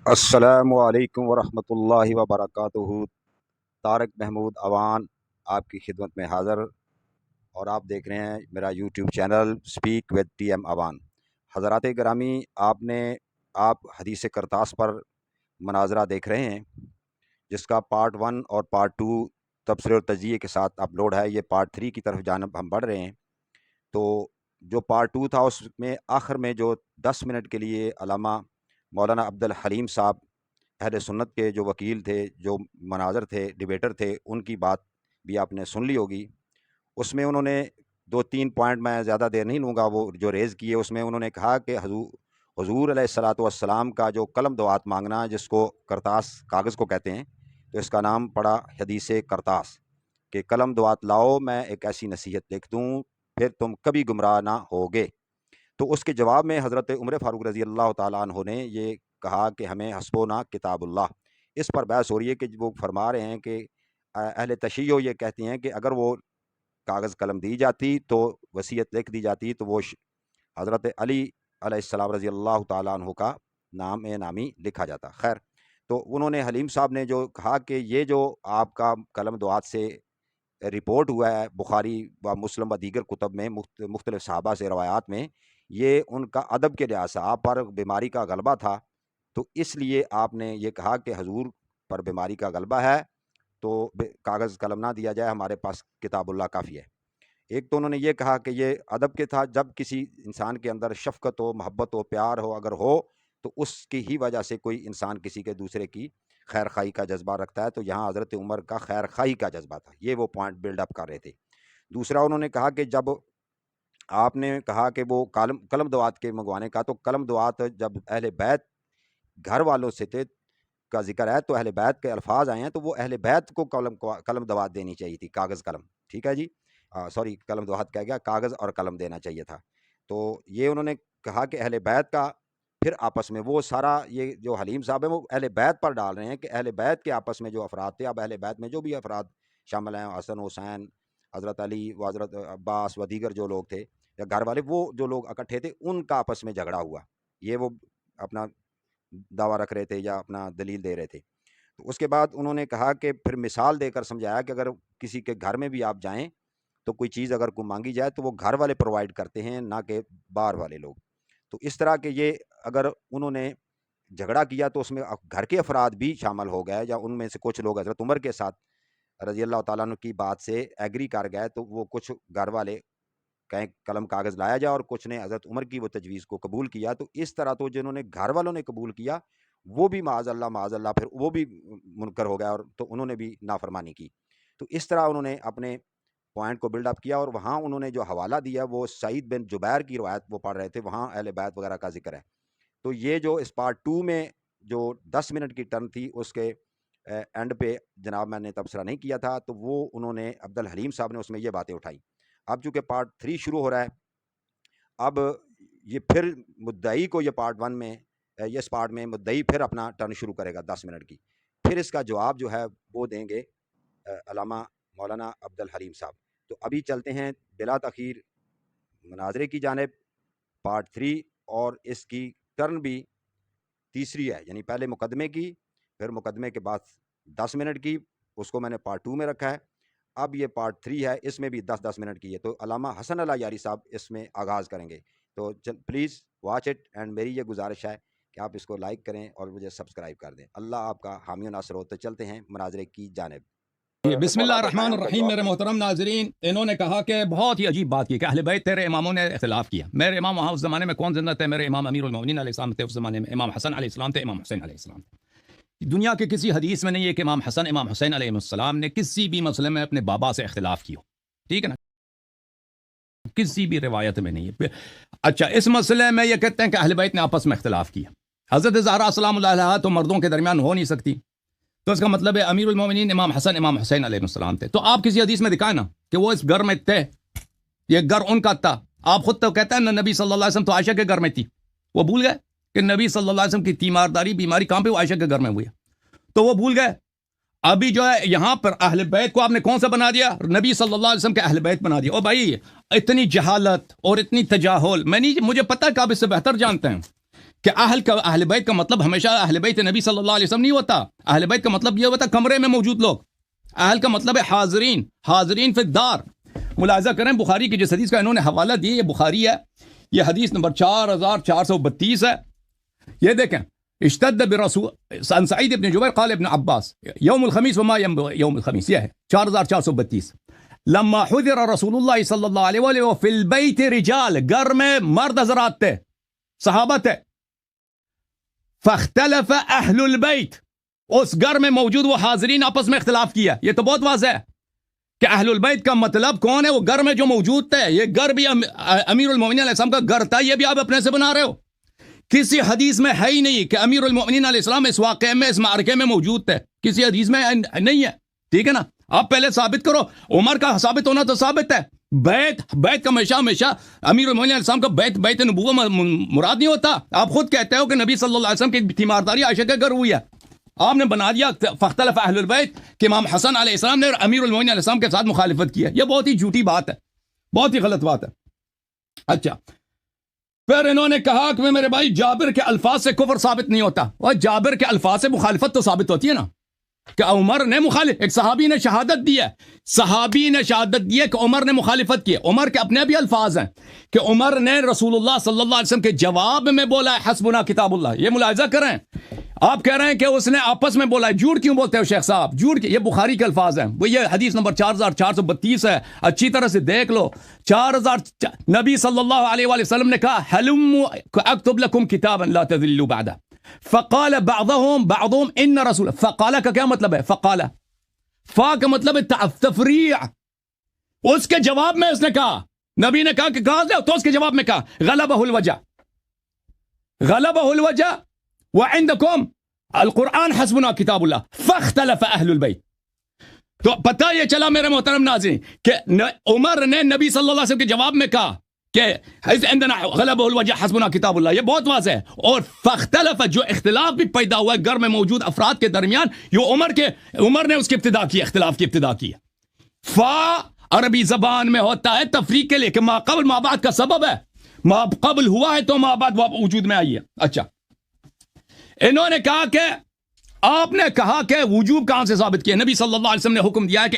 السلام علیکم ورحمۃ اللہ وبرکاتہ۔ طارق محمود اوان آپ کی خدمت میں حاضر، اور آپ دیکھ رہے ہیں میرا YouTube channel speak with T M Awan. حضرات گرامی، آپ حدیث کرتاس پر مناظرہ دیکھ رہے ہیں، جس کا پارٹ 1 اور پارٹ 2 تبصرے اور تجزیے کے ساتھ اپلوڈ ہے۔ یہ پارٹ 3 کی طرف جانب ہم بڑھ رہے ہیں۔ تو جو پارٹ 2 تھا، اس میں آخر میں جو 10 منٹ کے لیے علامہ مولانا عبد الحلیم صاحب اہل سنت کے جو وکیل تھے، جو مناظر تھے، ڈیبیٹر تھے، ان کی بات بھی آپ نے سن لی ہوگی۔ اس میں انہوں نے 2-3 پوائنٹ، میں زیادہ دیر نہیں لوں گا، وہ جو ریز کیے، اس میں انہوں نے کہا کہ حضور علیہ الصلاۃ والسلام کا جو قلم دعات مانگنا، جس کو کرتاس کاغذ کو کہتے ہیں، تو اس کا نام پڑا حدیث کرتاس، کہ قلم دعات لاؤ، میں ایک ایسی نصیحت لکھ دوں، پھر تم کبھی گمراہ نہ ہوگے۔ تو اس کے جواب میں حضرت عمر فاروق رضی اللہ تعالیٰ عنہ نے یہ کہا کہ ہمیں حسبنا کتاب اللہ۔ اس پر بحث ہو رہی ہے کہ وہ فرما رہے ہیں کہ اہل تشیع یہ کہتی ہیں کہ اگر وہ کاغذ قلم دی جاتی، تو وصیت لکھ دی جاتی، تو وہ حضرت علی علیہ السلام رضی اللہ تعالیٰ عنہ کا نام نامی لکھا جاتا۔ خیر، تو انہوں نے حلیم صاحب نے جو کہا کہ یہ جو آپ کا قلم دعات سے رپورٹ ہوا ہے بخاری و مسلم و دیگر کتب میں، مختلف صحابہ سے روایات میں، یہ ان کا ادب کے لحاظ سے آپ پر بیماری کا غلبہ تھا، تو اس لیے آپ نے یہ کہا کہ حضور پر بیماری کا غلبہ ہے، تو کاغذ قلم نہ دیا جائے، ہمارے پاس کتاب اللہ کافی ہے۔ ایک تو انہوں نے یہ کہا کہ یہ ادب کے تھا، جب کسی انسان کے اندر شفقت ہو، محبت ہو، پیار ہو، اگر ہو، تو اس کی ہی وجہ سے کوئی انسان کسی کے دوسرے کی خیر خواہی کا جذبہ رکھتا ہے، تو یہاں حضرت عمر کا خیر خواہی کا جذبہ تھا۔ یہ وہ پوائنٹ بلڈ اپ کر رہے تھے۔ دوسرا انہوں نے کہا کہ جب آپ نے کہا کہ وہ قلم دعات کے منگوانے کا، تو قلم دعات جب اہل بیت گھر والوں سے تھے کا ذکر ہے، تو اہل بیت کے الفاظ آئے ہیں، تو وہ اہل بیت کو قلم دعات دینی چاہیے تھی، کاغذ قلم، ٹھیک ہے جی، سوری، قلم دعات کہہ گیا، کاغذ اور قلم دینا چاہیے تھا۔ تو یہ انہوں نے کہا کہ اہل بیت کا پھر آپس میں وہ سارا، یہ جو حلیم صاحب ہیں وہ اہل بیت پر ڈال رہے ہیں کہ اہل بیت کے آپس میں جو افراد تھے، اب اہل بیت میں جو بھی افراد شامل ہیں، حسن، حسین، حضرت علی و حضرت عباس و دیگر جو لوگ تھے، یا گھر والے، وہ جو لوگ اکٹھے تھے، ان کا آپس میں جھگڑا ہوا، یہ وہ اپنا دعویٰ رکھ رہے تھے یا اپنا دلیل دے رہے تھے۔ تو اس کے بعد انہوں نے کہا کہ پھر مثال دے کر سمجھایا کہ اگر کسی کے گھر میں بھی آپ جائیں، تو کوئی چیز اگر کو مانگی جائے، تو وہ گھر والے پرووائڈ کرتے ہیں، نہ کہ باہر والے لوگ۔ تو اس طرح کے یہ اگر انہوں نے جھگڑا کیا، تو اس میں گھر کے افراد بھی شامل ہو گئے، یا ان میں سے کچھ لوگ حضرت عمر کے ساتھ رضی اللہ تعالیٰ عنہ کی بات سے ایگری کر گئے، تو وہ کچھ گھر والے کہیں قلم کاغذ لایا جائے، اور کچھ نے حضرت عمر کی وہ تجویز کو قبول کیا۔ تو اس طرح تو جنہوں نے گھر والوں نے قبول کیا، وہ بھی معاذ اللہ پھر وہ بھی منکر ہو گیا، اور تو انہوں نے بھی نافرمانی کی۔ تو اس طرح انہوں نے اپنے پوائنٹ کو بلڈ اپ کیا، اور وہاں انہوں نے جو حوالہ دیا وہ سعید بن جبیر کی روایت وہ پڑھ رہے تھے، وہاں اہل بیت وغیرہ کا ذکر ہے۔ تو یہ جو اس پارٹ 2 میں جو 10 منٹ کی ٹرن تھی، اس کے اینڈ پہ جناب میں نے تبصرہ نہیں کیا تھا، تو وہ انہوں نے عبد الحلیم صاحب نے اس میں یہ باتیں اٹھائی۔ اب چونکہ پارٹ 3 شروع ہو رہا ہے، اب یہ پھر مدعی کو یہ پارٹ 1 میں، اس پارٹ میں مدعی پھر اپنا ٹرن شروع کرے گا 10 منٹ کی، پھر اس کا جواب جو ہے وہ دیں گے علامہ مولانا عبد الحلیم صاحب۔ تو ابھی چلتے ہیں بلا تاخیر مناظرے کی جانب، پارٹ 3، اور اس کی ٹرن بھی تیسری ہے، یعنی پہلے مقدمے کی، پھر مقدمے کے بعد 10 منٹ کی، اس کو میں نے پارٹ 2 میں رکھا ہے۔ اب یہ پارٹ 3 ہے، اس میں بھی 10-10 منٹ کی ہے۔ تو علامہ حسن اللہ یاری صاحب اس میں آغاز کریں گے، تو پلیز واچ اٹ، اینڈ میری یہ گزارش ہے کہ آپ اس کو لائک کریں اور مجھے سبسکرائب کر دیں۔ اللہ آپ کا حامی و ناصر ہو۔ تو چلتے ہیں مناظرے کی جانب۔ بسم اللہ الرحمن الرحیم۔ میرے محترم ناظرین، انہوں نے کہا کہ بہت ہی عجیب بات کی کہ اہل بیت تیرے اماموں نے اختلاف کیا۔ میرے امام وہاں اس زمانے میں کون زندہ تھے؟ میرے امام امیر المومنین علیہ السلام تھے اس زمانے میں، امام حسن علیہ السلام تھے، امام حسین علیہ السلام تھے۔ دنیا کے کسی حدیث میں نہیں ہے کہ امام حسن امام حسین علیہ السلام نے کسی بھی مسئلے میں اپنے بابا سے اختلاف کی ہو، ٹھیک ہے نا، کسی بھی روایت میں نہیں ہے۔ اچھا، اس مسئلے میں یہ کہتے ہیں کہ اہل بیت نے آپس میں اختلاف کیا۔ حضرت زہرا سلام اللہ علیہا تو مردوں کے درمیان ہو نہیں سکتی، تو اس کا مطلب ہے امیر المومنین امام حسن امام حسین علیہ السلام تھے۔ تو آپ کسی حدیث میں دکھائیں نا کہ وہ اس گھر میں تھے، یہ گھر ان کا تھا۔ آپ خود تو کہتے ہیں نا نبی صلی اللہ علیہ وسلم تو عائشہ کے گھر میں تھی، وہ بھول گئے کہ نبی صلی اللہ علیہ وسلم کی تیمارداری بیماری کہاں پہ وہ عائشہ کے گھر میں ہوئی ہے، تو وہ بھول گئے۔ ابھی جو ہے یہاں پر اہل بیت کو آپ نے کون سا بنا دیا؟ نبی صلی اللہ علیہ وسلم کے اہل بیت بنا دیا۔ او بھائی، اتنی جہالت اور اتنی تجاہل، مجھے پتہ ہے کہ آپ اس سے بہتر جانتے ہیں کہ اہل بیت کا مطلب ہمیشہ اہل بیت نبی صلی اللہ علیہ وسلم نہیں ہوتا. اہل بیت کا مطلب یہ ہوتا کمرے میں موجود لوگ. اہل کا مطلب ہے حاضرین فی الدار. ملاحظہ کریں بخاری کی جس حدیث کا انہوں نے حوالہ دیا یہ بخاری ہے, یہ حدیث نمبر 4432 ہے. یہ دیکھیں, اشتد برسول عن سعید بن جبیر قال ابن عباس یوم الخمیس وما یوم الخمیس, یہ ہے 4432. لما حضر رسول اللہ صلی اللہ علیہ وآلہ وفی البیت رجال, گھر میں مرد حضرات تھے, صحابہ تھے. فاختلف اہل البیت, اس گھر میں موجود وہ حاضرین آپس میں اختلاف کیا. یہ تو بہت واضح ہے کہ اہل البیت کا مطلب کون ہے, وہ گھر میں جو موجود تھے. یہ گھر بھی امیر المومنین علیہ السلام کا گھر تھا, یہ بھی آپ اپنے سے بنا رہے ہو. کسی حدیث میں ہے ہی نہیں کہ امیر المومنین علیہ السلام اس واقعے میں, اس معرکے میں موجود تھے. کسی حدیث میں نہیں ہے, ٹھیک ہے نا. آپ پہلے ثابت کرو. عمر کا ثابت ہونا تو ثابت ہے. بیت کا ہمیشہ امیر المومنین علیہ السلام کا بیت نبوت مراد نہیں ہوتا. آپ خود کہتے ہو کہ نبی صلی اللہ علیہ وسلم کی تیمارداری عائشہ کے گھر ہوئی ہے. آپ نے بنا دیا فاختلف اہل البیت کہ امام حسن علیہ السلام نے امیر المومنین علیہ السلام کے ساتھ مخالفت کی ہے. یہ بہت ہی جھوٹی بات ہے, بہت ہی غلط بات ہے. اچھا, پھر انہوں نے کہا کہ میرے بھائی جابر کے الفاظ سے کفر ثابت نہیں ہوتا. اور جابر کے الفاظ سے مخالفت تو ثابت ہوتی ہے نا, کہ عمر نے ایک صحابی نے شہادت دی ہے, کہ عمر نے مخالفت کی. عمر کے اپنے بھی الفاظ ہیں کہ عمر نے رسول اللہ صلی اللہ علیہ وسلم کے جواب میں بولا ہے حسبنا کتاب اللہ. یہ ملاحظہ کریں, آپ کہہ رہے ہیں کہ اس نے آپس میں بولا ہے. جھوٹ کیوں بولتے ہو شیخ صاحب, جھوٹ. یہ بخاری کے الفاظ ہیں, وہ یہ حدیث نمبر 4432 ہے, اچھی طرح سے دیکھ لو. 4000 نبی صلی اللہ علیہ وآلہ وسلم نے کہا حلم اکتب لکم کتابا لا تذلوا بعدہ. فقال بعضهم ان رسول, فقال کا کیا مطلب ہے؟ فقال فا کا مطلب ہے تفریع. اس کے جواب میں اس نے کہا, نبی نے کہا کہ کہا دے, تو اس کے جواب میں کہا غلبہ الوجہ وعندکم القرآن حسبنا کتاب اللہ فاختلف اہل البیت. تو پتہ یہ چلا میرے محترم ناظرین کہ عمر نے نبی صلی اللہ علیہ وسلم کے جواب میں کہا کہ عندنا غلبہ الوجہ حسبنا کتاب اللہ. یہ بہت واضح ہے. اور فاختلف, جو اختلاف بھی پیدا ہوا ہے گھر میں موجود افراد کے درمیان, یہ عمر نے اس کی ابتدا کی, اختلاف کی ابتدا کی. فا عربی زبان میں ہوتا ہے تفریق کے لیے, کہ ما قبل ما بعد کا سبب ہے. ما قبل ہوا ہے تو ما بعد وجود میں آئی ہے. اچھا, انہوں نے کہا کہ آپ نے کہا کہ وجوب کہاں سے ثابت کیا؟ نبی صلی اللہ علیہ وسلم نے حکم دیا ہے کہ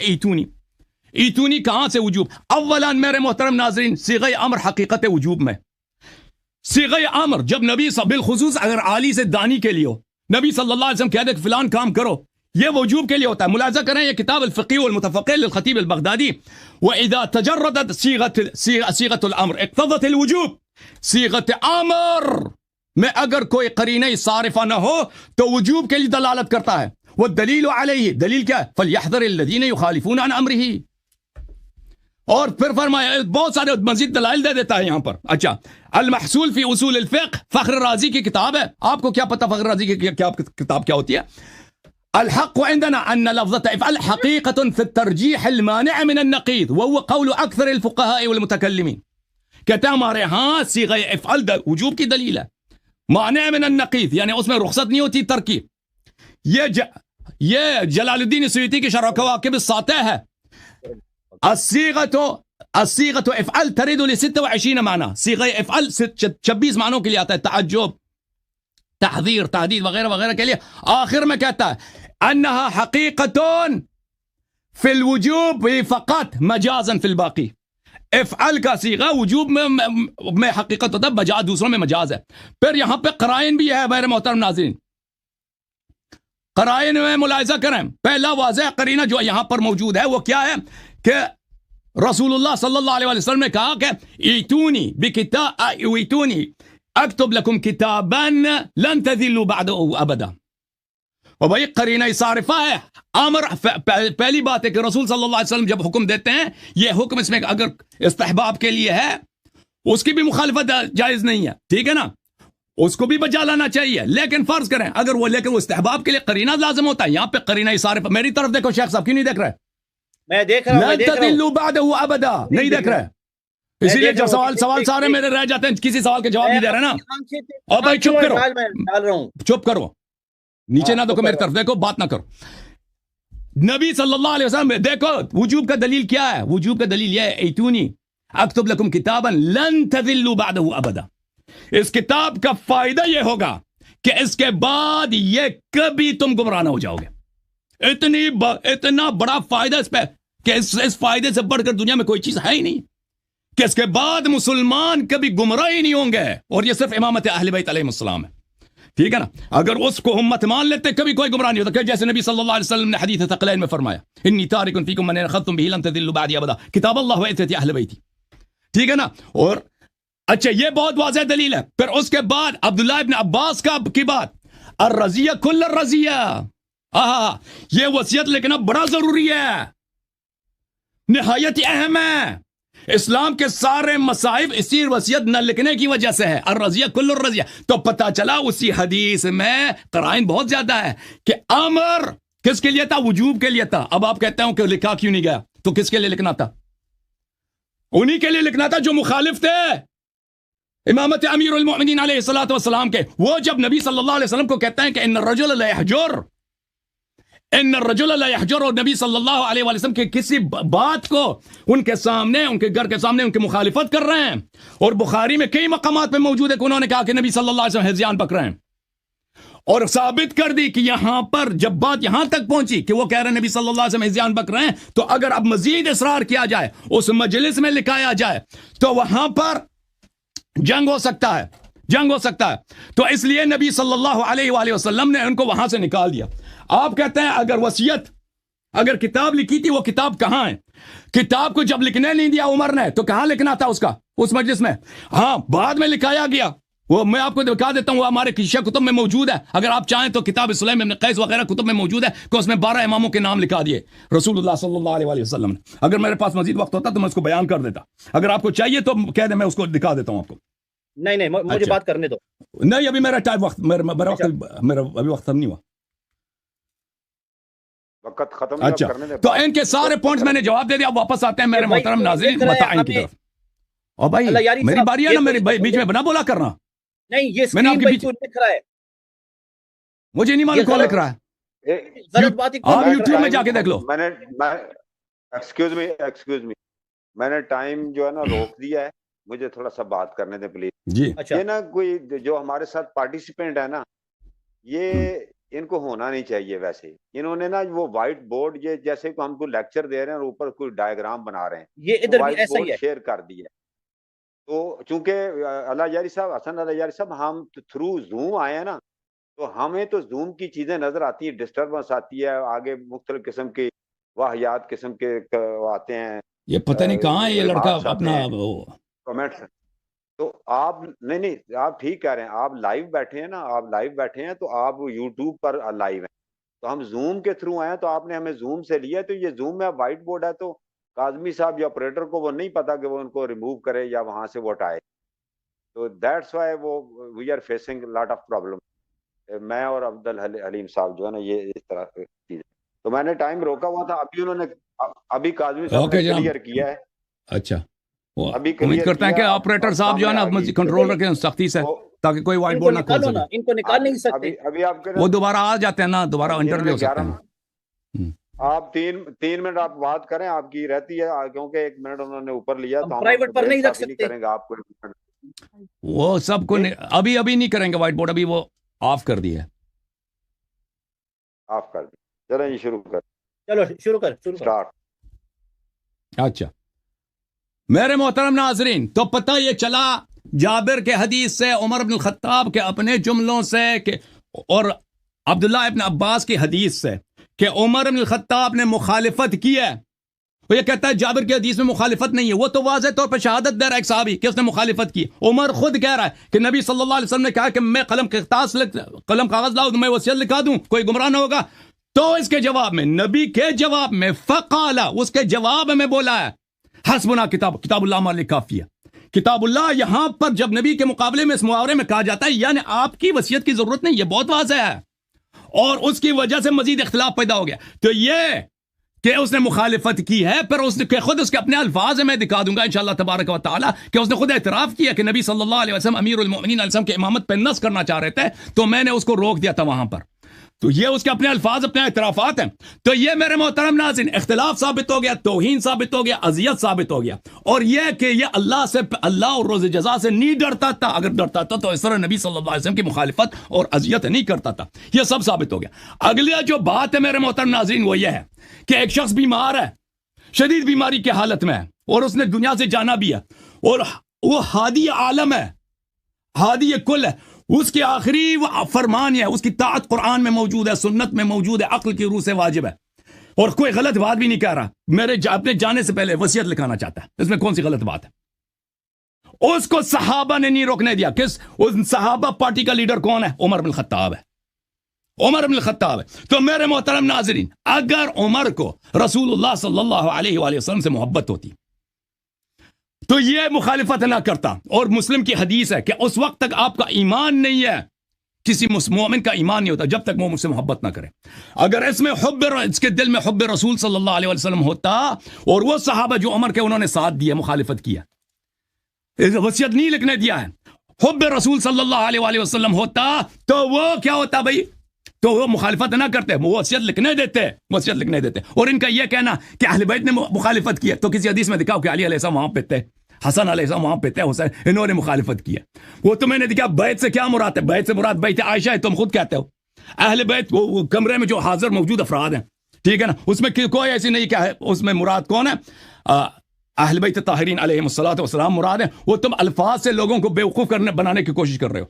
ایتونی کہاں سے وجوب؟ اولاً میرے محترم ناظرین, صیغہ امر حقیقت وجوب میں. صیغہ امر جب نبی بالخصوص اگر عالی سے دانی کے لیے ہو, نبی صلی اللہ علیہ وسلم کہہ دے کہ فلان کام کرو, یہ وجوب کے لیے ہوتا ہے. ملاحظہ کریں یہ کتاب الفقی والمتفقہ للخطیب البغدادی, وَإِذَا تَجَرَّدَتْ صیغۃ الامر اقتضت الوجوب. صیغت امر میں اگر کوئی قرینہ صارفہ نہ ہو تو وجوب کے لیے دلالت کرتا ہے. والدلیل علیہ, دلیل کیا ہے؟ فَلْيَحْذَرِ الَّذِينَ يُخَالِفُونَ عَنْ أَمْرِهِ. اور پھر فرمایا, بہت سارے مزید دلائل دے دیتا ہے یہاں پر. اچھا, المحصول فی اصول الفقہ, فخر رازی کی کتاب ہے. آپ کو کیا پتہ فخر رازی کی کتاب کیا ہوتی ہے؟ الحق عندنا ان لفظة افعل حقيقة في الترجيح المانع من النقيض وهو قول اکثر الفقهاء والمتكلمين. کہتے ہیں ہمارے ہاں صیغہ افعل وجوب کی دلیل ہے, مانع من النقیض, یعنی اس میں رخصت نہیں ہوتی ترکیب. یہ جلال الدین سیوطی کی شرح کواکب الساطع ہے. الصیغة افعل ترد ل 26 معنی. صیغہ افعل 26 معنوں کے لیے آتا ہے, تعجب, تحذیر, تحدید وغیرہ وغیرہ کے لیے. آخر میں کہتا ہے انہا حقیقت فی الوجوب فقط مجازا فی الباقی. افعل کا صیغہ وجوب میں حقیقت ہوتا ہے, بجائے دوسروں میں مجاز ہے. پھر یہاں پہ قرائن بھی ہے میرے محترم ناظرین. قرائن میں ملاحظہ کریں, پہلا واضح قرینہ جو یہاں پر موجود ہے وہ کیا ہے کہ رسول اللہ صلی اللہ علیہ وسلم نے کہا کہ ایتونی اکتب لکم کتابا لن تذلوا بعده ابدا. اور بھائی قرینہ صارفہ ہے امر. پہلی بات ہے کہ رسول صلی اللہ علیہ وسلم جب حکم دیتے ہیں, یہ حکم اس میں اگر استحباب کے لیے ہے, اس کی بھی مخالفت جائز نہیں ہے, ٹھیک ہے نا, اس کو بھی بجا لانا چاہیے. لیکن فرض کریں اگر وہ استحباب کے لیے قرینہ لازم ہوتا ہے. یہاں پہ قرینہ صارفہ, میری طرف دیکھو شیخ صاحب, کیوں نہیں دیکھ رہے؟ میں دیکھ رہا ہوں. لن تذلوا بعده ابدا, نہیں دیکھ رہے, اسی لیے جب سوال سارے میرے رہ جاتے ہیں, کسی سوال کے جواب نہیں دے رہے نا. اور بھائی چپ کرو, چپ کرو, نیچے نہ دیکھو, میری طرف دیکھو, بات نہ کرو. نبی صلی اللہ علیہ وسلم دیکھو وجوب کا دلیل کیا ہے. وجوب کا دلیل یہ ہے ایتونی اکتب لکم کتابا لن تذلوا بعده ابدا. اس کتاب کا فائدہ یہ ہوگا کہ اس کے بعد یہ کبھی تم گمراہ نہ ہو جاؤ گے. اتنا بڑا فائدہ اس پہ کہ اس فائدے سے بڑھ کر دنیا میں کوئی چیز ہے ہی نہیں کہ اس کے بعد مسلمان کبھی گمراہ ہی نہیں ہوں گے. اور یہ صرف امامت اہل بیت علیہ السلام ہے. ٹھیک ہے نا. اگر اس کو امت مان لیتے کبھی کوئی گمراہ نہیں ہوتا. جیسے نبی صلی اللہ علیہ وسلم نے حدیث ثقلین میں فرمایا انی تارک فیکم من اخذتم به لن تضلوا بعدی ابدا کتاب اللہ و عترتی اہل بیتی. ٹھیک ہے نا. اور اچھا یہ بہت واضح دلیل ہے. پھر اس کے بعد عبداللہ ابن عباس کی بات الرضیہ کل الرضیہ. یہ وصیت لکھنا بڑا ضروری ہے, نہایت اہم ہے. اسلام کے سارے مصائب اسی وصیت نہ لکھنے کی وجہ سے ہے. الرضیہ کل الرضیہ. تو پتہ چلا اسی حدیث میں قرائن بہت زیادہ ہے کہ امر کس کے لیے تھا؟ وجوب کے لیے تھا. اب آپ کہتے ہیں کہ لکھا کیوں نہیں گیا؟ تو کس کے لیے لکھنا تھا؟ انہی کے لیے لکھنا تھا جو مخالف تھے امامت امیر المؤمنین علیہ الصلوۃ والسلام کے. وہ جب نبی صلی اللہ علیہ وسلم کو کہتے ہیں کہ ان الرجل لا يحجر اور نبی صلی اللہ علیہ وسلم کے کسی بات کو ان کے سامنے, ان کے گھر کے سامنے ان کی مخالفت کر رہے ہیں. اور بخاری میں کئی مقامات پہ موجود ہے کہ انہوں نے کہا کہ نبی صلی اللہ علیہ وسلم ہذیان پک رہے ہیں, اور ثابت کر دی کہ یہاں پر جب بات یہاں تک پہنچی کہ وہ کہہ رہے ہیں نبی صلی اللہ علیہ وسلم ہذیان پک رہے ہیں, تو اگر اب مزید اصرار کیا جائے, اس مجلس میں لکھایا جائے, تو وہاں پر جنگ ہو سکتا ہے. تو اس لیے نبی صلی اللہ علیہ وآلہ وسلم نے ان کو وہاں سے نکال دیا. آپ کہتے ہیں اگر کتاب لکھی تھی, وہ کتاب کہاں ہے؟ کتاب کو جب لکھنے نہیں دیا عمر نے تو کہاں لکھنا تھا اس مجلس میں؟ ہاں بعد میں لکھایا گیا. وہ میں آپ کو دکھا دیتا ہوں, وہ ہمارے شیعہ کتب میں موجود ہے. اگر آپ چاہیں تو کتاب سلیم ابن قیس وغیرہ کتب میں موجود ہے کہ اس میں 12 اماموں کے نام لکھا دیے رسول اللہ صلی اللہ علیہ وآلہ وسلم نے. اگر میرے پاس مزید وقت ہوتا تو میں اس کو بیان کر دیتا. اگر آپ کو چاہیے تو کہہ دیں, میں اس کو دکھا دیتا ہوں آپ کو. نہیں مجھے بات کرنے دو. نہیں ابھی میرا ٹائم میرا ابھی وقت نہیں ہوا. وقت ختم. اچھا تو ان کے سارے پوائنٹس میں نے جواب دے دیا. اب واپس آتے ہیں میرے محترم ناظرین متعین کی طرف. اور بھائی میری باری ہے نا, میری بیچ میں بنا بولا کرنا. نہیں یہ اسکرین پہ کیوں لکھ رہا ہے؟ مجھے نہیں معلوم کون لکھ رہا ہے. غلط بات آپ یوٹیوب میں جا کے دیکھ لو. ایکسکیوز می, میں نے ٹائم جو ہے نا روک دیا ہے. مجھے تھوڑا سا بات کرنے دیں پلیز. جی یہ نا کوئی جو ہمارے ساتھ پارٹیسپینٹ ہے نا, یہ ان کو ہونا نہیں چاہیے. ویسے انہوں نے نا وہ وائٹ بورڈ, یہ جیسے کہ ہم کو لیکچر دے رہے ہیں اور اوپر کوئی ڈائیگرام بنا رہے ہیں, یہ ادھر بھی ایسا ہی ہے. شیئر کر دیا. تو چونکہ اللہ یاری صاحب, حسن اللہ یاری صاحب, ہم تھرو زوم آئے ہیں نا, تو ہمیں تو زوم کی چیزیں نظر آتی ہیں, ڈسٹربنس آتی ہے, آگے مختلف قسم کی واحیات قسم کے آتے ہیں. یہ پتہ نہیں کہاں ہے یہ لڑکا اپنا کمنٹس. تو آپ نہیں آپ ٹھیک کہہ رہے ہیں, آپ لائیو بیٹھے ہیں نا, آپ لائیو بیٹھے ہیں تو آپ یوٹیوب پر لائیو ہیں, تو ہم زوم کے تھرو آئے ہیں, تو آپ نے ہمیں زوم سے لیا. تو یہ زوم میں وائٹ بورڈ ہے, تو کاظمی صاحب یا آپریٹر کو وہ نہیں پتا کہ وہ ان کو ریموو کرے یا وہاں سے وہ ہٹائے. تو دیٹس وائی وہ we are facing lot of problem. میں اور عبد الحلیم صاحب جو ہے نا, یہ اس طرح کی چیز. تو میں نے ٹائم روکا ہوا تھا, ابھی انہوں نے ابھی کاظمی صاحب نے کلیئر کیا ہے. اچھا امید کرتے ہیں کہ آپریٹر صاحب جو ہے نا کنٹرول رکھیں سختی سے, تاکہ کوئی وائٹ بورڈ نہ کھول سکے. ان کو نکال نہیں سکتے. ابھی آپ وہ دوبارہ آ جاتے ہیں نا, دوبارہ انٹرویو ہو سکتے ہیں. آپ 3 منٹ آپ بات کریں, آپ کی رہتی ہے, کیونکہ 1 منٹ انہوں نے اوپر لیا, تو ہم پرائیویٹ پر نہیں رکھ سکتے. کریں گے آپ کو. وہ سب کو ابھی نہیں کریں گے وائٹ بورڈ, ابھی وہ آف کر دی ہے. آف کر دی. چلیں یہ چلو شروع کر سٹارٹ. اچھا میرے محترم ناظرین, تو پتہ یہ چلا جابر کے حدیث سے, عمر بن الخطاب کے اپنے جملوں سے, اور عبداللہ ابن عباس کی حدیث سے کہ عمر بن الخطاب نے مخالفت کی ہے. وہ یہ کہتا ہے جابر کی حدیث میں مخالفت نہیں ہے. وہ تو واضح طور پر شہادت دے رہا ہے ایک صحابی کہ اس نے مخالفت کی. عمر خود کہہ رہا ہے کہ نبی صلی اللہ علیہ وسلم نے کہا کہ میں قلم کاغذ لاؤ, میں وصیت لکھا دوں, کوئی گمراہ نہ ہوگا. تو اس کے جواب میں, نبی کے جواب میں, فقالا, اس کے جواب میں بولا ہے حسبنا کتاب اللہ ہمارے لیے کافی ہے. کتاب اللہ یہاں پر جب نبی کے مقابلے میں اس محاورے میں کہا جاتا ہے, یعنی آپ کی وصیت کی ضرورت نہیں, یہ بہت واضح ہے, اور اس کی وجہ سے مزید اختلاف پیدا ہو گیا. تو یہ کہ اس نے مخالفت کی ہے, پھر اس نے خود اس کے اپنے الفاظ میں دکھا دوں گا انشاءاللہ تبارک و تعالی کہ اس نے خود اعتراف کیا کہ نبی صلی اللہ علیہ وسلم امیر المؤمنین علیہ السلام کی امامت پہ نص کرنا چاہ رہے تھے, تو میں نے اس کو روک دیا تھا وہاں پر. تو یہ اس کے اپنے الفاظ اپنے اعترافات ہیں. تو یہ میرے محترم ناظرین اختلاف ثابت ہو گیا, توہین ثابت ہو گیا, اذیت ثابت ہو گیا. اور یہ کہ یہ اللہ اور روز جزا سے نہیں ڈرتا تھا. اگر ڈرتا تھا تو اس طرح نبی صلی اللہ علیہ وسلم کی مخالفت اور اذیت نہیں کرتا تھا. یہ سب ثابت ہو گیا. اگلی جو بات ہے میرے محترم ناظرین وہ یہ ہے کہ ایک شخص بیمار ہے, شدید بیماری کی حالت میں ہے, اور اس نے دنیا سے جانا بھی ہے, اور وہ ہادی عالم ہے, ہادی کل ہے. اس کی آخری وہ فرمان ہے, اس کی طاعت قرآن میں موجود ہے, سنت میں موجود ہے, عقل کی روح سے واجب ہے, اور کوئی غلط بات بھی نہیں کہہ رہا. میرے اپنے جانے سے پہلے وصیت لکھانا چاہتا ہے. اس میں کون سی غلط بات ہے؟ اس کو صحابہ نے نہیں روکنے دیا. کس اس صحابہ پارٹی کا لیڈر کون ہے؟ عمر بن الخطاب ہے. عمر بن الخطاب ہے. تو میرے محترم ناظرین اگر عمر کو رسول اللہ صلی اللہ علیہ وآلہ وسلم سے محبت ہوتی تو یہ مخالفت نہ کرتا. اور مسلم کی حدیث ہے کہ اس وقت تک آپ کا ایمان نہیں ہے, کسی مومن کا ایمان نہیں ہوتا جب تک وہ مجھ سے محبت نہ کرے. اگر اس میں اس کے دل میں حب رسول صلی اللہ علیہ وسلم ہوتا, اور وہ صحابہ جو عمر کے انہوں نے ساتھ دیا, مخالفت کیا, وصیت نہیں لکھنے دیا ہے, حب رسول صلی اللہ علیہ وآلہ وسلم ہوتا تو وہ کیا ہوتا بھائی؟ تو وہ مخالفت نہ کرتے, وہ وصیت لکھنے دیتے, وصیت لکھنے دیتے. اور ان کا یہ کہنا کہ اہل بیت نے مخالفت کی ہے, تو کسی حدیث میں دکھاؤ کہ علی علیہ السلام وہاں پہ تھے, حسن علیہ السلام وہاں پہ تھے, حسین, انہوں نے مخالفت کی ہے. وہ تو میں نے دکھا. بیت سے کیا مراد ہے؟ بیت سے مراد بیت عائشہ ہے, تم خود کہتے ہو. اہل بیت وہ کمرے میں جو حاضر موجود افراد ہیں, ٹھیک ہے نا, اس میں کوئی ایسی نہیں کیا ہے, اس میں مراد کون ہے؟ اہل بیت طاہرین علیہم الصلوۃ والسلام مراد ہے. وہ تم الفاظ سے لوگوں کو بیوقوف بنانے کی کوشش کر رہے ہو.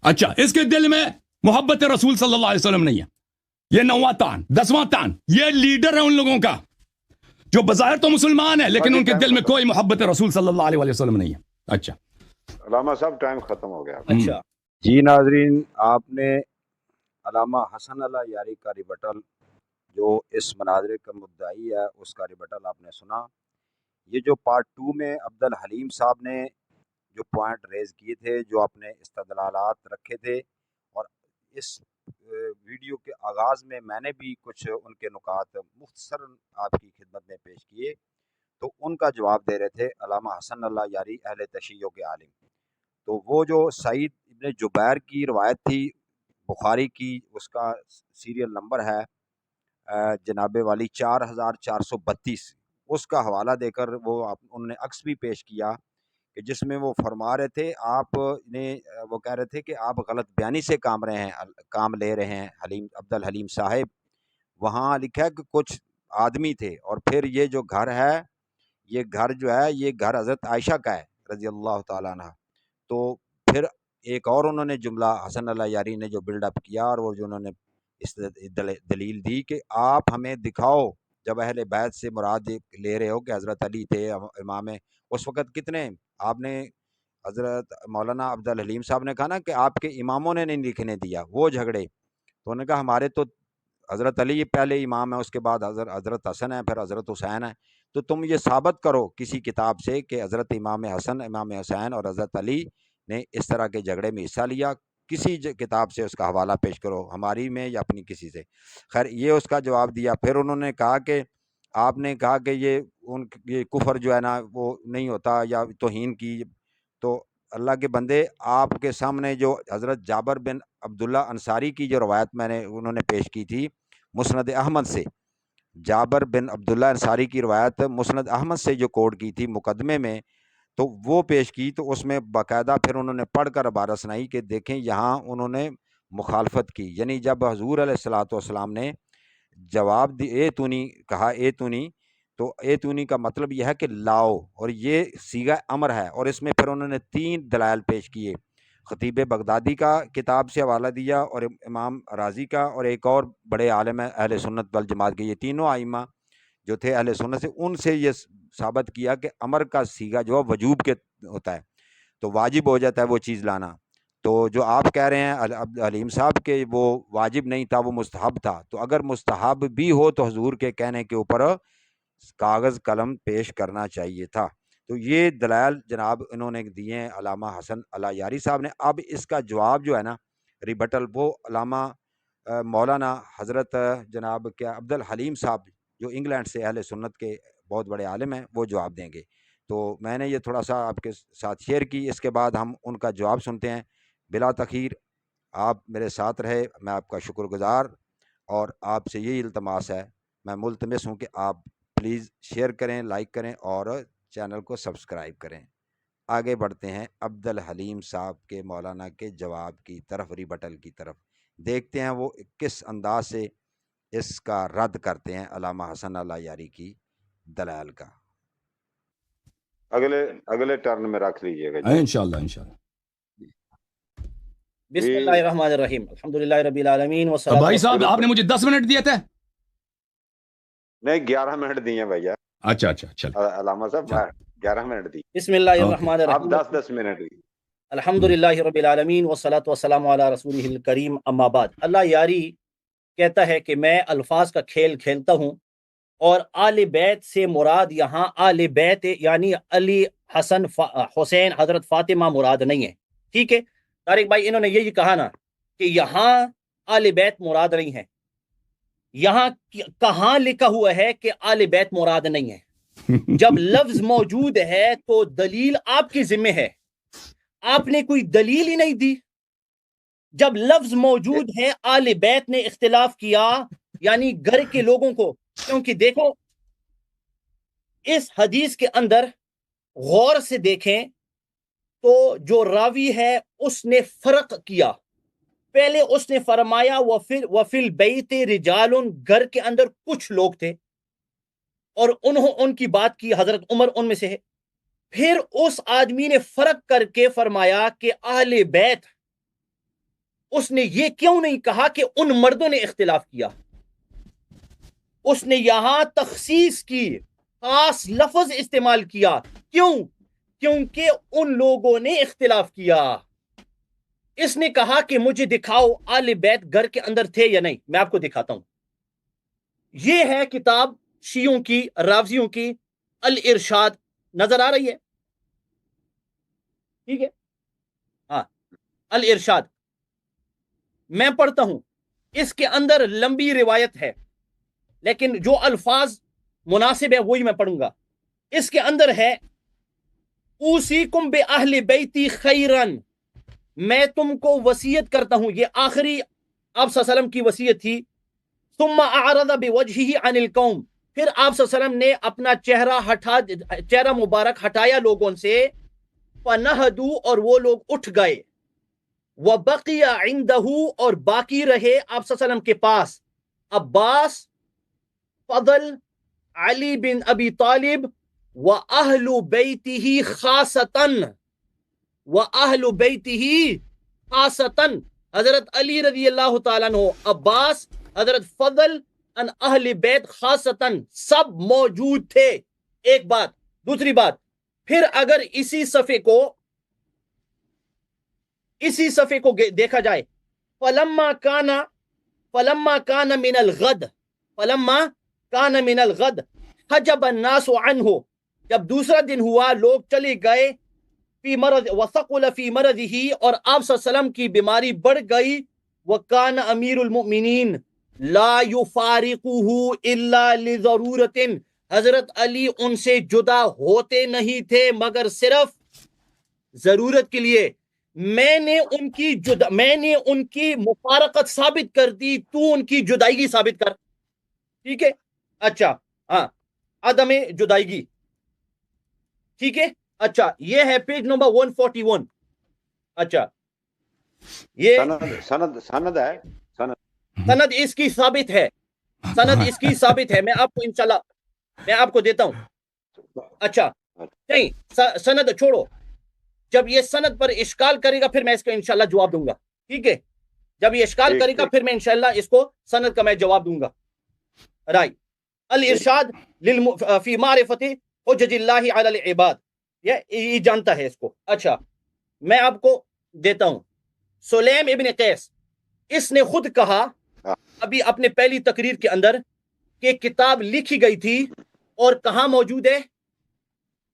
اچھا اس کے دل میں محبت رسول صلی اللہ علیہ وسلم نہیں ہے. یہ 9واں تان 10واں تان, یہ لیڈر ہے ان لوگوں کا جو بظاہر تو مسلمان ہے لیکن ان کے دل میں کوئی محبت رسول صلی اللہ علیہ وسلم نہیں ہے. اچھا علامہ صاحب ٹائم ختم ہو گیا. اچھا جی ناظرین, آپ نے علامہ حسن اللہ یاری کا ریبٹل جو اس مناظرے کا مدعی ہے اس کا ریبٹل آپ نے سنا. یہ جو پارٹ 2 میں عبد الحلیم صاحب نے جو پوائنٹ ریز کیے تھے, جو اپنے استدلالات رکھے تھے, اور اس ویڈیو کے آغاز میں نے بھی کچھ ان کے نکات مختصر آپ کی خدمت میں پیش کیے, تو ان کا جواب دے رہے تھے علامہ حسن اللہ یاری اہل تشیع کے عالم. تو وہ جو سعید ابن جبیر کی روایت تھی بخاری کی, اس کا سیریل نمبر ہے جناب والی 4432, اس کا حوالہ دے کر وہ انہوں نے عکس بھی پیش کیا کہ جس میں وہ فرما رہے تھے, آپ نے وہ کہہ رہے تھے کہ آپ غلط بیانی سے کام لے رہے ہیں حلیم عبد الحلیم صاحب. وہاں لکھا ہے کہ کچھ آدمی تھے, اور پھر یہ جو گھر ہے, یہ گھر جو ہے یہ گھر حضرت عائشہ کا ہے رضی اللہ تعالیٰ عنہ. تو پھر ایک اور انہوں نے جملہ حسن اللہ یاری نے جو بلڈ اپ کیا, اور وہ جو انہوں نے اس دلیل دی کہ آپ ہمیں دکھاؤ جب اہل بیت سے مراد لے رہے ہو کہ حضرت علی تھے امام, اس وقت کتنے آپ نے حضرت مولانا عبد الحلیم صاحب نے کہا نا کہ آپ کے اماموں نے نہیں لکھنے دیا, وہ جھگڑے. تو انہوں نے کہا ہمارے تو حضرت علی پہلے امام ہے, اس کے بعد حضرت حسن ہے, پھر حضرت حسین ہے. تو تم یہ ثابت کرو کسی کتاب سے کہ حضرت امام حسن, امام حسین اور حضرت علی نے اس طرح کے جھگڑے میں حصہ لیا, کسی کتاب سے اس کا حوالہ پیش کرو, ہماری میں یا اپنی کسی سے. خیر یہ اس کا جواب دیا. پھر انہوں نے کہا کہ آپ نے کہا کہ یہ کفر جو ہے نا وہ نہیں ہوتا یا توہین کی. تو اللہ کے بندے, آپ کے سامنے جو حضرت جابر بن عبداللہ انصاری کی جو روایت انہوں نے پیش کی تھی مسند احمد سے, جابر بن عبداللہ انصاری کی روایت مسند احمد سے جو کوٹ کی تھی مقدمے میں, تو وہ پیش کی. تو اس میں باقاعدہ پھر انہوں نے پڑھ کر عبارت سنائی کہ دیکھیں یہاں انہوں نے مخالفت کی, یعنی جب حضور علیہ الصلوۃ والسلام نے جواب دی اے تونی کہا, اے تونی, تو اے تونی کا مطلب یہ ہے کہ لاؤ, اور یہ صیغہ امر ہے. اور اس میں پھر انہوں نے 3 دلائل پیش کیے, خطیب بغدادی کا کتاب سے حوالہ دیا, اور امام رازی کا, اور ایک اور بڑے عالم ہے اہل سنت والجماعت کے. یہ تینوں ائمہ جو تھے اہل سنت سے, ان سے یہ ثابت کیا کہ امر کا صیغہ جو وجوب کے ہوتا ہے, تو واجب ہو جاتا ہے وہ چیز لانا. تو جو آپ کہہ رہے ہیں علیم صاحب کہ وہ واجب نہیں تھا, وہ مستحب تھا, تو اگر مستحب بھی ہو تو حضور کے کہنے کے اوپر کاغذ قلم پیش کرنا چاہیے تھا. تو یہ دلائل جناب انہوں نے دیے ہیں علامہ حسن اللہ یاری صاحب نے. اب اس کا جواب جو ہے نا ریبٹل, وہ علامہ مولانا حضرت جناب کیا عبد الحلیم صاحب جو انگلینڈ سے اہل سنت کے بہت بڑے عالم ہیں, وہ جواب دیں گے. تو میں نے یہ تھوڑا سا آپ کے ساتھ شیئر کی, اس کے بعد ہم ان کا جواب سنتے ہیں بلا تخیر آپ میرے ساتھ رہے، میں آپ کا شکر گزار، اور آپ سے یہی التماس ہے، میں ملتمس ہوں کہ آپ پلیز شیئر کریں، لائک کریں اور چینل کو سبسکرائب کریں۔ آگے بڑھتے ہیں عبد الحلیم صاحب کے مولانا کے جواب کی طرف، ریبٹل کی طرف، دیکھتے ہیں وہ کس انداز سے اس کا رد کرتے ہیں علامہ حسن اللہ یاری کی دلائل کا۔ اگلے ٹرن میں رکھ لیجئے گا جی۔ انشاءاللہ۔ بسم اللہ الرحمن الرحیم، الحمدللہ رب العالمین والصلاۃ بھائی صاحب آپ نے مجھے 10 منٹ دیے تھے؟ نہیں 11 منٹ دیے بھیا۔ اچھا چل علامہ صاحب 11 منٹ دی، بسم اللہ الرحمن آپ الرحیم، 10 منٹ دی۔ الحمدللہ رب العالمین والصلاۃ والسلام علی رسولہ الکریم، اما بعد۔ اللہ یاری کہتا ہے کہ میں الفاظ کا کھیل کھیلتا ہوں، اور آل بیت سے مراد یہاں آل بیت یعنی علی، حسن، حسین، حضرت فاطمہ مراد نہیں ہے، ٹھیک ہے طارق بھائی؟ انہوں نے یہی کہا نا کہ یہاں آل بیت مراد نہیں ہے، یہاں کہاں لکھا ہوا ہے کہ آل بیت مراد نہیں ہے؟ جب لفظ موجود ہے تو دلیل آپ کی ذمہ ہے، آپ نے کوئی دلیل ہی نہیں دی۔ جب لفظ موجود ہے، آل بیت نے اختلاف کیا یعنی گھر کے لوگوں کو، کیونکہ دیکھو اس حدیث کے اندر غور سے دیکھیں تو جو راوی ہے اس نے فرق کیا۔ پہلے اس نے فرمایا وَفِي الْبَيْتِ رِجَالٌ، گھر کے اندر کچھ لوگ تھے، اور انہوں ان کی بات کی، حضرت عمر ان میں سے ہے۔ پھر اس آدمی نے فرق کر کے فرمایا کہ اہل بیت، اس نے یہ کیوں نہیں کہا کہ ان مردوں نے اختلاف کیا؟ اس نے یہاں تخصیص کی، خاص لفظ استعمال کیا، کیوں؟ کیونکہ ان لوگوں نے اختلاف کیا۔ اس نے کہا کہ مجھے دکھاؤ آل بیت گھر کے اندر تھے یا نہیں، میں آپ کو دکھاتا ہوں۔ یہ ہے کتاب شیعوں کی، رافضیوں کی، الارشاد، نظر آ رہی ہے؟ ٹھیک ہے، ہاں، الارشاد میں پڑھتا ہوں۔ اس کے اندر لمبی روایت ہے، لیکن جو الفاظ مناسب ہے وہی میں پڑھوں گا۔ اس کے اندر ہے اوصیکم باہل بیتی خیرن، میں تم کو وصیت کرتا ہوں، یہ آخری آپ صلی اللہ علیہ وسلم کی وصیت تھی۔ ثم اعرض بوجهه عن القوم، پھر آپ صلی اللہ علیہ وسلم نے اپنا چہرہ مبارک ہٹایا لوگوں سے، فنہدوا، اور وہ لوگ اٹھ گئے، وبقی عندہ، اور باقی رہے آپ صلی اللہ علیہ وسلم کے پاس عباس، فضل، علی بن ابی طالب، واہل بیتہ خاصتاً، واہل بیتہ خاصتاً، حضرت علی رضی اللہ تعالیٰ عنہ، عباس، حضرت فضل، ان اہل بیت خاصتاً، سب موجود تھے۔ ایک بات۔ دوسری بات، پھر اگر اسی صفحے کو دیکھا جائے، فلما کان من الغد حجب الناس عنہ، جب دوسرا دن ہوا لوگ چلے گئے، فی مرض وثقل فی مرضہ، اور آپ صلی اللہ علیہ وسلم کی بیماری بڑھ گئی، وکان امیر المؤمنین لا یفارقہ الا لضرورت، حضرت علی ان سے جدا ہوتے نہیں تھے مگر صرف ضرورت کے لیے۔ میں نے ان کی مفارقت ثابت کر دی، تو ان کی جدائیگی ثابت کر، ٹھیک ہے؟ اچھا، ہاں، عدم جدائیگی، ٹھیک ہے؟ اچھا، یہ ہے پیج نمبر 141۔ اچھا، یہ سند ہے، سند اس کی ثابت ہے، سند اس کی ثابت ہے، میں آپ کو انشاءاللہ میں آپ کو دیتا ہوں۔ اچھا نہیں، سند چھوڑو، جب یہ سند پر اشکال کرے گا پھر میں اس کا انشاءاللہ جواب دوں گا، ٹھیک ہے؟ جب یہ اشکال کرے گا پھر میں انشاءاللہ اس کو سند کا میں جواب دوں گا۔ رائی الارشاد فی معرفت حجج اللہ علی العباد، یہ جانتا ہے اس کو۔ اچھا، میں آپ کو دیتا ہوں۔ سلیم ابن قیس، اس نے خود کہا ابھی اپنے پہلی تقریر کے اندر کہ کتاب لکھی گئی تھی، اور کہاں موجود ہے؟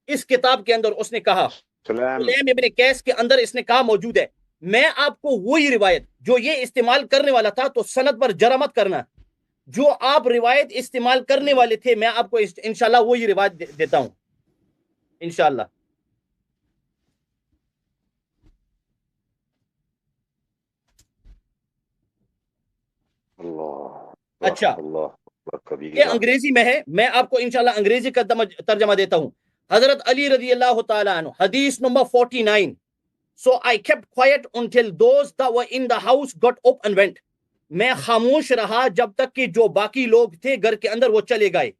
اس کتاب کے اندر اس نے کہا، سلیم ابن قیس کے اندر اس نے کہا موجود ہے۔ میں آپ کو وہی روایت جو یہ استعمال کرنے والا تھا، تو سند پر جرا مت کرنا، جو آپ روایت استعمال کرنے والے تھے میں آپ کو انشاءاللہ وہی روایت دیتا ہوں انشاءاللہ۔ اچھا اللہ اکبر یہ کبیرہ۔ انگریزی میں ہے، میں آپ کو انشاءاللہ انگریزی کا ترجمہ دیتا ہوں. حضرت علی رضی اللہ تعالیٰ عنہ حدیث number 49. So I kept quiet until those that were in the house got up and went. میں خاموش رہا جب تک کہ جو باقی لوگ تھے گھر کے اندر وہ چلے گئے.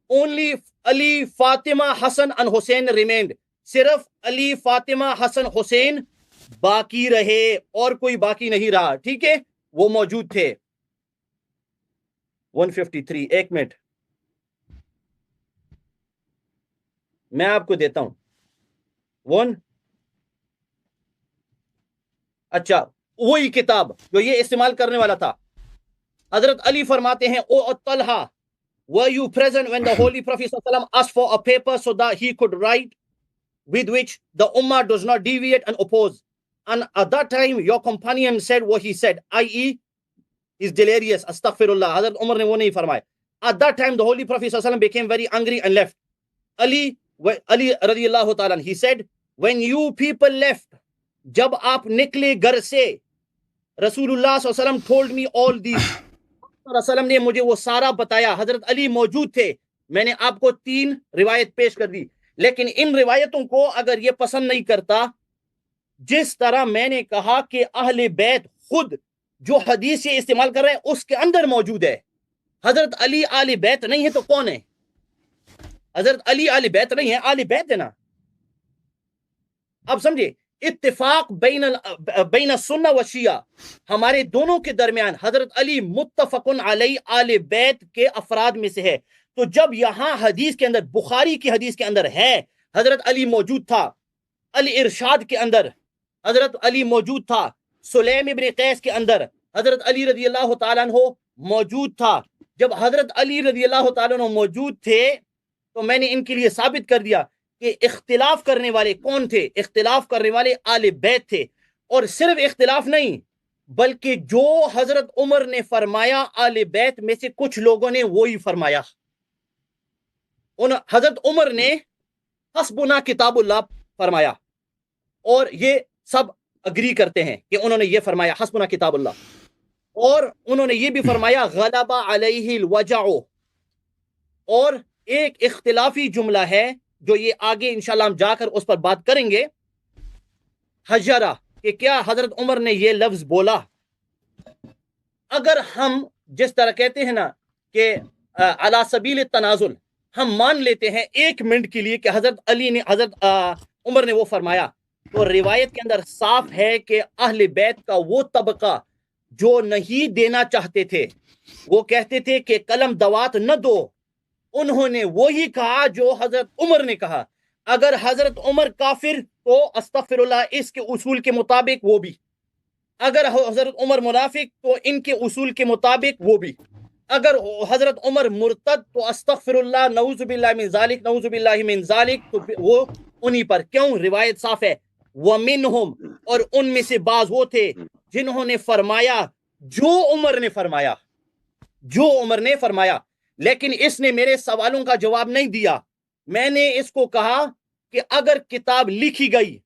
Only Ali Fatima Hasan and Hussain remained. صرف علی فاطمہ حسن حسین باقی رہے اور کوئی باقی نہیں رہا. ٹھیک ہے، وہ موجود تھے. 153 ایک منٹ میں آپ کو دیتا ہوں. اچھا وہی کتاب جو یہ استعمال کرنے والا تھا. حضرت علی فرماتے ہیں او Talha were you present when the holy prophet صلی اللہ علیہ وسلم asked for a paper so that he could write with which the ummah does not deviate and oppose, and at that time your companion said what he said, i.e. is delirious, astaghfirullah. حضرت عمر نے وہ نہیں فرمایا. At that time the holy prophet صلی اللہ علیہ وسلم became very angry and left. Ali رضی اللہ تعالیٰ عنہ, he said when you people left, جب آپ نکلے گھر سے, رسول اللہ صلی اللہ علیہ وسلم told me all these. رسول اللہ علیہ وسلم نے مجھے وہ سارا بتایا. حضرت علی موجود تھے. میں نے آپ کو 3 روایت پیش کر دی, لیکن ان روایتوں کو اگر یہ پسند نہیں کرتا, جس طرح میں نے کہا کہ اہل بیت خود جو حدیث یہ استعمال کر رہے ہیں اس کے اندر موجود ہے. حضرت علی آل بیت نہیں ہے تو کون ہے؟ حضرت علی آل بیت نہیں ہے, آل بیت ہے نا. اب سمجھے, اتفاق بین السنہ و شیعہ, ہمارے دونوں کے درمیان حضرت علی متفقن علی آل بیت کے افراد میں سے ہے. تو جب یہاں حدیث کے اندر, بخاری کی حدیث کے اندر ہے حضرت علی موجود تھا, الارشاد کے اندر حضرت علی موجود تھا, سلیم ابن قیس کے اندر حضرت علی رضی اللہ تعالیٰ عنہ موجود تھا. جب حضرت علی رضی اللہ تعالیٰ عنہ موجود تھے تو میں نے ان کے لیے ثابت کر دیا کہ اختلاف کرنے والے کون تھے؟ اختلاف کرنے والے آل بیت تھے. اور صرف اختلاف نہیں, بلکہ جو حضرت عمر نے فرمایا آل بیت میں سے کچھ لوگوں نے وہی فرمایا. حضرت عمر نے حسبنا کتاب اللہ فرمایا, اور یہ سب اگری کرتے ہیں کہ انہوں نے یہ فرمایا حسبنا کتاب اللہ. اور انہوں نے یہ بھی فرمایا غلب علیہ الوجع. اور ایک اختلافی جملہ ہے جو یہ آگے انشاءاللہ ہم جا کر اس پر بات کریں گے, حجرہ, کہ کیا حضرت عمر نے یہ لفظ بولا. اگر ہم جس طرح کہتے ہیں نا کہ علی سبیل التنازل, ہم مان لیتے ہیں 1 منٹ کے لیے کہ حضرت عمر نے وہ فرمایا, تو روایت کے اندر صاف ہے کہ اہل بیت کا وہ طبقہ جو نہیں دینا چاہتے تھے, وہ کہتے تھے کہ قلم دوات نہ دو, انہوں نے وہی کہا جو حضرت عمر نے کہا. اگر حضرت عمر کافر تو استغفر اللہ, اس کے اصول کے مطابق وہ بھی. اگر حضرت عمر منافق تو ان کے اصول کے مطابق وہ بھی. اگر حضرت عمر مرتد تو استغفر اللہ, نعوذ باللہ من ذالک, نعوذ باللہ من ذالک, تو وہ انہی پر. کیوں؟ روایت صاف ہے, وَمِنْهُمْ, اور ان میں سے بعض وہ تھے جنہوں نے فرمایا جو عمر نے فرمایا, جو عمر نے فرمایا. لیکن اس نے میرے سوالوں کا جواب نہیں دیا. میں نے اس کو کہا کہ اگر کتاب لکھی گئی,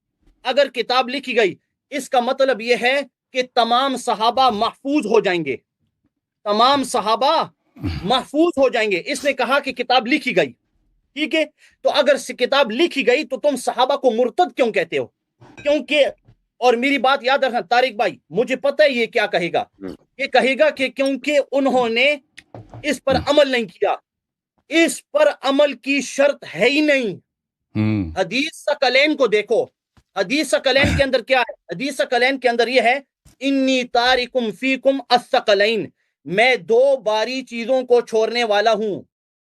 اگر کتاب لکھی گئی, اس کا مطلب یہ ہے کہ تمام صحابہ محفوظ ہو جائیں گے, تمام صحابہ محفوظ ہو جائیں گے. اس نے کہا کہ کتاب لکھی گئی. ٹھیک ہے, تو اگر کتاب لکھی گئی تو تم صحابہ کو مرتد کیوں کہتے ہو؟ کیونکہ, اور میری بات یاد رکھنا طارق بھائی, مجھے پتہ ہے یہ کیا کہے گا. یہ کہے گا کہ کیونکہ انہوں نے اس پر عمل نہیں کیا. اس پر عمل کی شرط ہے ہی نہیں. حدیث ثقلین کو دیکھو, حدیث ثقلین کے اندر کیا ہے؟ حدیث ثقلین کے اندر یہ ہے انی تارکم فیکم الثقلین, میں 2 باری چیزوں کو چھوڑنے والا ہوں.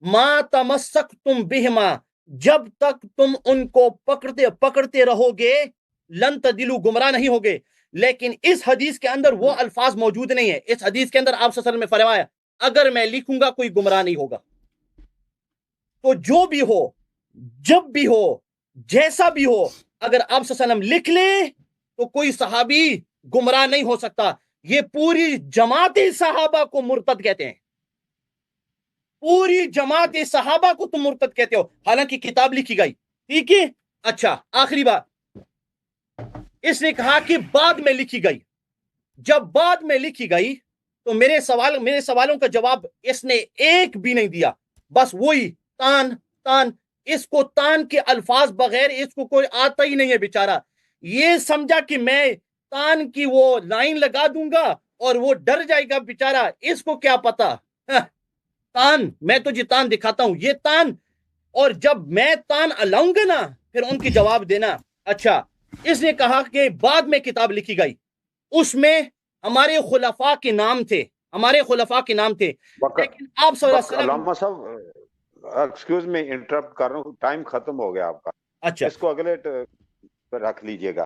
ما تمسکتم بہما, جب تک تم ان کو پکڑتے رہو گے, لن تدلو, گمراہ نہیں ہوگے. لیکن اس حدیث کے اندر وہ الفاظ موجود نہیں ہے. اس حدیث کے اندر آپ صلی اللہ علیہ وسلم نے فرمایا اگر میں لکھوں گا کوئی گمراہ نہیں ہوگا. تو جو بھی ہو, جب بھی ہو, جیسا بھی ہو, اگر آپ صلی اللہ علیہ وسلم لکھ لے تو کوئی صحابی گمراہ نہیں ہو سکتا. یہ پوری جماعت صحابہ کو مرتد کہتے ہیں, پوری جماعت صحابہ کو تم مرتد کہتے ہو, حالانکہ کتاب لکھی گئی. ٹھیک ہے. اچھا, آخری بات, اس نے کہا کہ بعد میں لکھی گئی. جب بعد میں لکھی گئی تو میرے سوالوں کا جواب اس نے ایک بھی نہیں دیا. بس وہی تان تان. اس کو تان کے الفاظ بغیر اس کو کوئی آتا ہی نہیں ہے بیچارہ. یہ سمجھا کہ میں تان کی وہ لائن لگا دوں گا اور وہ ڈر جائے گا بیچارہ. اس کو کیا پتا. تان میں تجھے تان دکھاتا ہوں, یہ تان. اور جب میں تان الاؤں گا نا پھر ان کی جواب دینا. اچھا, اس نے کہا کہ بعد میں کتاب لکھی گئی, اس میں ہمارے خلفاء کے نام تھے, لیکن آپ صلی اللہ علیہ وسلم. علامہ صاحب ایکسکیوز میں انٹرپٹ کر رہا ہوں, ٹائم ختم ہو گیا آپ کا. اچھا اس کو اگلے پہ رکھ لیجئے گا.